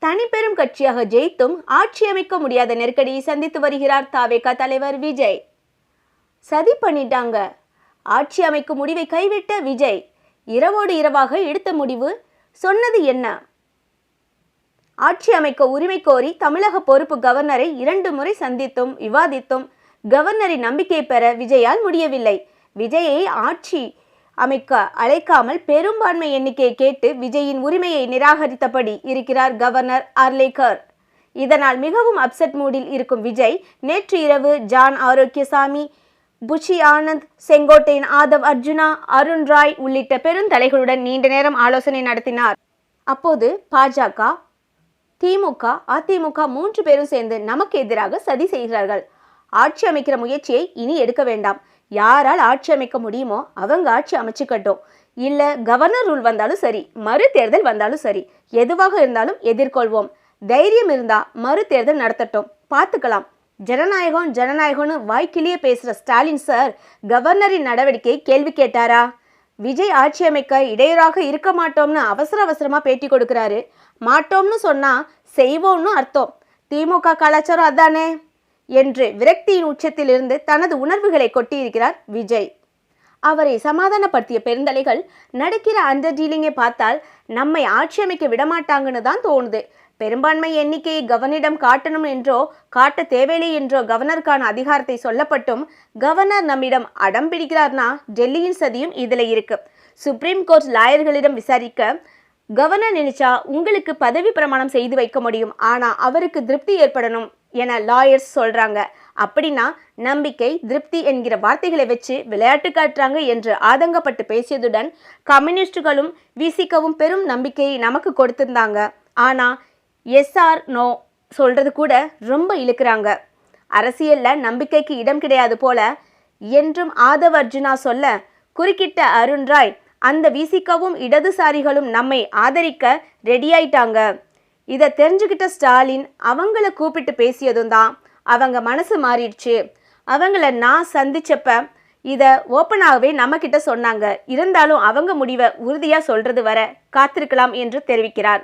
தனிப்பெரும் கட்சியாக ஜெயித்தும் ஆட்சி அமைக்க முடியாத நெருக்கடியை சந்தித்து வருகிறார் தாவேகா தலைவர் விஜய். சதி பண்ணிட்டாங்க. ஆட்சி அமைக்கும் முடிவை கைவிட்ட விஜய் இரவோடு இரவாக எடுத்த முடிவு சொன்னது என்ன? ஆட்சி அமைக்க உரிமை கோரி தமிழக பொறுப்பு கவர்னரை 2 முறை சந்தித்தும் விவாதித்தும் கவர்னரின் நம்பிக்கை பெற விஜயால் முடியவில்லை. விஜயை ஆட்சி அமைக்க அழைக்காமல் பெரும்பான்மை எண்ணிக்கையை கேட்டு விஜயின் உரிமையை நிராகரித்தபடி இருக்கிறார் கவர்னர் அர்லேக்கர். இதனால் மிகவும் அப்செட் மூடில் இருக்கும் விஜய் நேற்று இரவு ஜான் ஆரோக்கியசாமி, புஷி ஆனந்த், செங்கோட்டையன் ஆதவ் அர்ஜுனா, அருண் ராய் உள்ளிட்ட பெருந்தலைகளுடன் நீண்ட நேரம் ஆலோசனை நடத்தினார். அப்போது பாஜக, திமுக, அதிமுக 3 பேரும் சேர்ந்து நமக்கு எதிராக சதி செய்கிறார்கள். ஆட்சி அமைக்கிற முயற்சியை இனி எடுக்க வேண்டாம். யாரால் ஆட்சி அமைக்க முடியுமோ அவங்க ஆட்சி அமைச்சுக்கட்டும். இல்லை கவர்னர் ரூல் வந்தாலும் சரி, மறு தேர்தல் வந்தாலும் சரி, எதுவாக இருந்தாலும் எதிர்கொள்வோம். தைரியம் இருந்தா மறு தேர்தல் நடத்தட்டும், பார்த்துக்கலாம். ஜனநாயகம் ஜனநாயகம்னு வாய்க்கிலேயே பேசுகிற ஸ்டாலின் சார் கவர்னரின் நடவடிக்கையை கேள்வி கேட்டாரா? விஜய் ஆட்சி அமைக்க இடையூறாக இருக்க மாட்டோம்னு அவசரமாக பேட்டி கொடுக்கிறாரு. மாட்டோம்னு சொன்னா செய்வோம்னு அர்த்தம். திமுக கலாச்சாரம் அதானே என்று விரக்தியின் உச்சத்தில் இருந்து தனது உணர்வுகளை கொட்டியிருக்கிறார் விஜய். அவரை சமாதானப்படுத்திய பெருந்தலைகள் நடக்கிற அந்த டீலிங்கை பார்த்தால் நம்மை ஆட்சி அமைக்க விடமாட்டாங்கன்னு தான் தோணுது. பெரும்பான்மை எண்ணிக்கையை கவர்னரிடம் காட்டணும் என்றோ காட்ட தேவையில்லை என்றோ கவர்னருக்கான அதிகாரத்தை சொல்லப்பட்டும் கவர்னர் நம்மிடம் அடம் பிடிக்கிறார்னா டெல்லியின் சதியும் இதில் இருக்கு. சுப்ரீம் கோர்ட் லாயர்களிடம் விசாரிக்க கவர்னர் நினைச்சா உங்களுக்கு பதவி பிரமாணம் செய்து வைக்க முடியும், ஆனால் அவருக்கு திருப்தி ஏற்படணும் என லாயர்ஸ் சொல்றாங்க. அப்படின்னா நம்பிக்கை, திருப்தி என்கிற வார்த்தைகளை வச்சு விளையாட்டு காட்டுறாங்க என்று ஆதங்கப்பட்டு பேசியதுடன் கம்யூனிஸ்டுகளும் விசிகவும் பெரும் நம்பிக்கையை நமக்கு கொடுத்திருந்தாங்க. ஆனால் எஸ்ஆர் நோ சொல்றது கூட ரொம்ப இழுக்கிறாங்க. அரசியல்ல நம்பிக்கைக்கு இடம் கிடையாது போல என்றும் ஆதவ் அர்ஜுனா சொல்ல குறுக்கிட்ட அருண் ராய், அந்த விசிகவும் இடதுசாரிகளும் நம்மை ஆதரிக்க ரெடியாயிட்டாங்க. இதை தெரிஞ்சுக்கிட்ட ஸ்டாலின் அவங்கள கூப்பிட்டு பேசியதும் தான் அவங்க மனசு மாறிடுச்சு. அவங்கள நான் சந்திச்சப்ப இதை ஓப்பனாகவே நம்மக்கிட்ட சொன்னாங்க. இருந்தாலும் அவங்க முடிவை உறுதியாக சொல்றது வர காத்திருக்கலாம் என்று தெரிவிக்கிறார்.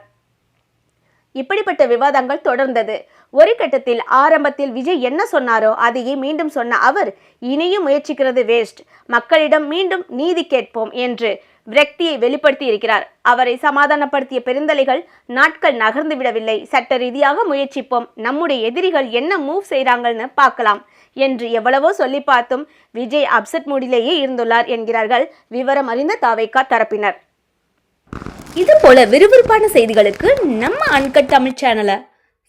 இப்படிப்பட்ட விவாதங்கள் தொடர்ந்தது. ஒரு கட்டத்தில் ஆரம்பத்தில் விஜய் என்ன சொன்னாரோ அதையே மீண்டும் சொன்ன அவர், இனியும் முயற்சிக்கிறது வேஸ்ட், மக்களிடம் மீண்டும் நீதி கேட்போம் என்று விரக்தியை வெளிப்படுத்தி இருக்கிறார். அவரை சமாதானப்படுத்திய பெருந்தலைகள் நாட்கள் நகர்ந்து விடவில்லை. சட்ட ரீதியாக முயற்சிப்போம், நம்முடைய எதிரிகள் என்ன மூவ் செய்கிறாங்கன்னு பார்க்கலாம் என்று எவ்வளவோ சொல்லி பார்த்தும் விஜய் அப்செட் மூடிலேயே இருந்துள்ளார் என்கிறார்கள் விவரம் அறிந்த தாவேகா தரப்பினர். இது போல விறுவிறுப்பான செய்திகளுக்கு நம்ம அன்கட் தமிழ் சேனலை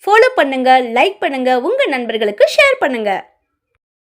ஃபாலோ பண்ணுங்க, லைக் பண்ணுங்க, உங்க நண்பர்களுக்கு ஷேர் பண்ணுங்க.